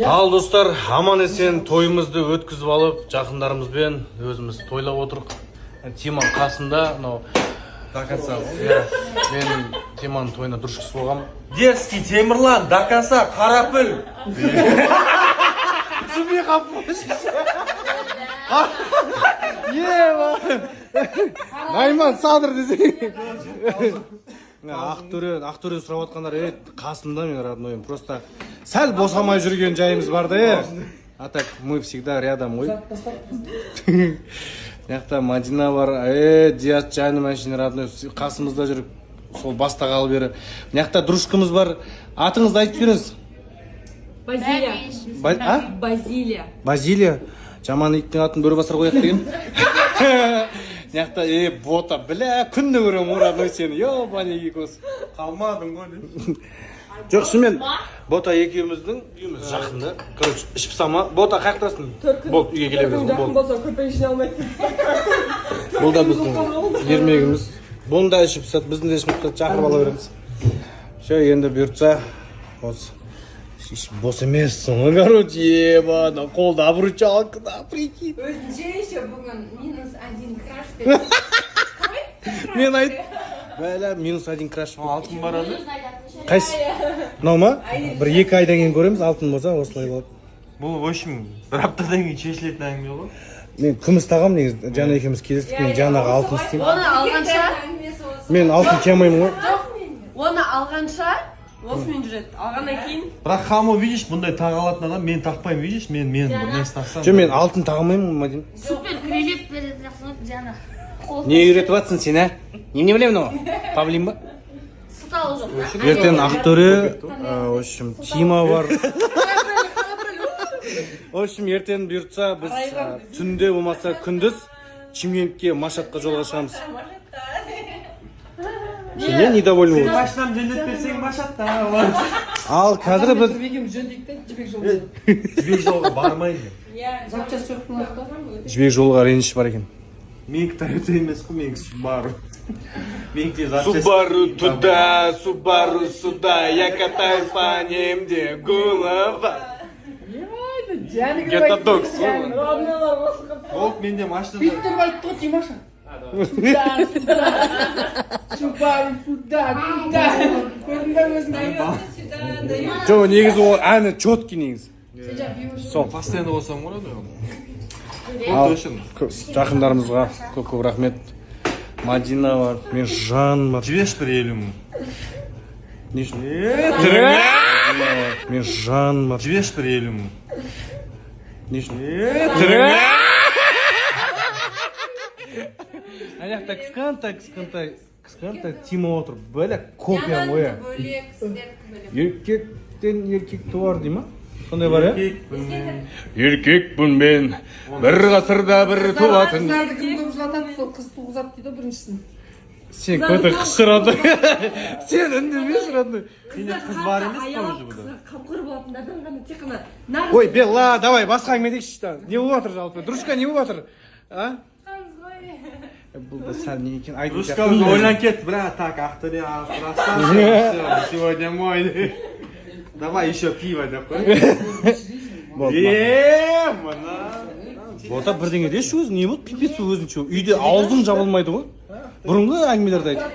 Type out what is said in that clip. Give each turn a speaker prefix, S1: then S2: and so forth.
S1: Ал достар, аман есен тойымызды өткізіп алып, жақындарымызбен өзіміз тойлап отырық. Тиман қасында,
S2: до конца.
S1: мен Тиманның тойына дұрыс кісі болғам.
S2: Дерзкий Темірлан, до конца, қарапіл.
S1: Түсінбей қаппын. Найман садыр десе. Ақтөрен сұрап отқандар, қасында мен роднойым. Просто сәл босамай жүрген жайымыз бар да. А так мы всегда рядом ғой. Яқта Мадина бар, Диас жайны мәншіне родной қасымызда жүріп, сол баста қалып бері. Яқта дружкамыз бар. Атыңызды айтып беріңіз.
S3: Базилия.
S1: Базилия. Жаман иттің атын бөрі басар қояқ деген. Яқта, бота, бля, күнді көрем родной сені. Ебаный екеуіміз.
S2: Қалмадың ғой.
S1: Жоқ, шынымен, бота екеуміздің үйіміз жақында. Короче, ішіп сама. Бота қаяқтасың? Болды, үйге келе бересің.
S3: Жақын болса көпейшіне алмайды.
S1: Бұл да біздің ермегіміз. Бұны да ішіп сат, біздің де ішіп сат, шақырып ала береміз. Енді бұйыртса, осы. Бос емессің, короче, ебана, қолда обручалка, да, прикинь.
S3: Өзінше еще бүгін -1 краш.
S1: Мен айт. Бәлі, -1 краш.
S2: Алтын барады.
S1: Қайсы? Мынау ма? Бір 2 айдан кейін көреміз, алтын болса, осылай болады.
S2: Бұл, в общем, бір аптадан кейін шешілетін әңгіме ғой.
S1: Мен күміс тағам негізі, жаңа екеуміз келістік, мен жаңағы алтын істеймін.
S3: Оны алғанша,
S1: Мен алтын киямаймын ғой.
S3: оны алғанша, осымен жүреді. Алғаннан кейін.
S2: Бірақ хамо, видишь, бұндай тағалатын адам, мен тақпаймын, видишь, мен бір нәрсе тақсам.
S1: Жоқ, мен алтын тағамаймын, Мадин.
S4: Супер крилеп береді Диана.
S1: Не үйретіп жатсың сен, ә? Не білемін ол? Павлин ба?
S4: Сыталы жоқ.
S1: Ертең Ақтөре, в общем, Тима бар. В общем, ертең бұйыртса, біз түнде болмаса күндіз Чимкентке Машатқа жолға шығамыз. Сен не недовольны болсың?
S2: Машинам жөндеп берсең Машатта.
S1: Ал қазір біз
S2: Жібек жолға бармайды.
S1: жібек жолға реніш бар екен.
S2: Менікі Toyota емес қой, менікі Subaru. Менікі
S1: Субару туда, Субару сюда, я катаюсь по ним, где голова. Где-то докс.
S2: Ол менде машина бар.
S3: Биттер айтты ғой Димаша. Субару сюда, туда. Көрдің өзің айып.
S1: Жоқ, негізі ол әні чөткі негізі. Сол.
S2: Постоянно болсам ғой оны.
S1: Ал, жақындарымызға көп рахмет. Мадина бар, мен жан бар.
S2: Жібеш бір 50 мың.
S1: Не үшін? Мен жан бар.
S2: Жібеш бір 50 мың.
S1: Не үшін? Аяқта кісқантай Тима отыр. Бәлі копия ғой. Еркектен еркек туар дей ма? Сондай бар, е? Еркекпін мен, бір ғасырда бір туатын.
S3: Қыздарды кім көп жылатады, сол қыз туғызады дейді біріншісін.
S1: Сен көті қыз шырады. Сен үндемей шырады.
S2: Сенде қыз бар емес қой уже бұда.
S3: Қамқыр болатындардан ғана тек қана.
S1: Ой, Белла, давай, басқа әңгіме дейікші. Не болып жатыр жалпы? Дружка, не болып жатыр? Бұл да сәл не екен?
S2: Дружка уже ойлан кетті, брат, так, Ақтөре, Астраста, сегодня мой. Давай еще пиво деп қой. Мына.
S1: Бота бірдеңе деші өзің, не болды? Пипец өзің үйде аузың жабылмайды ғой. Бұрынғы әңгімелерді айтып.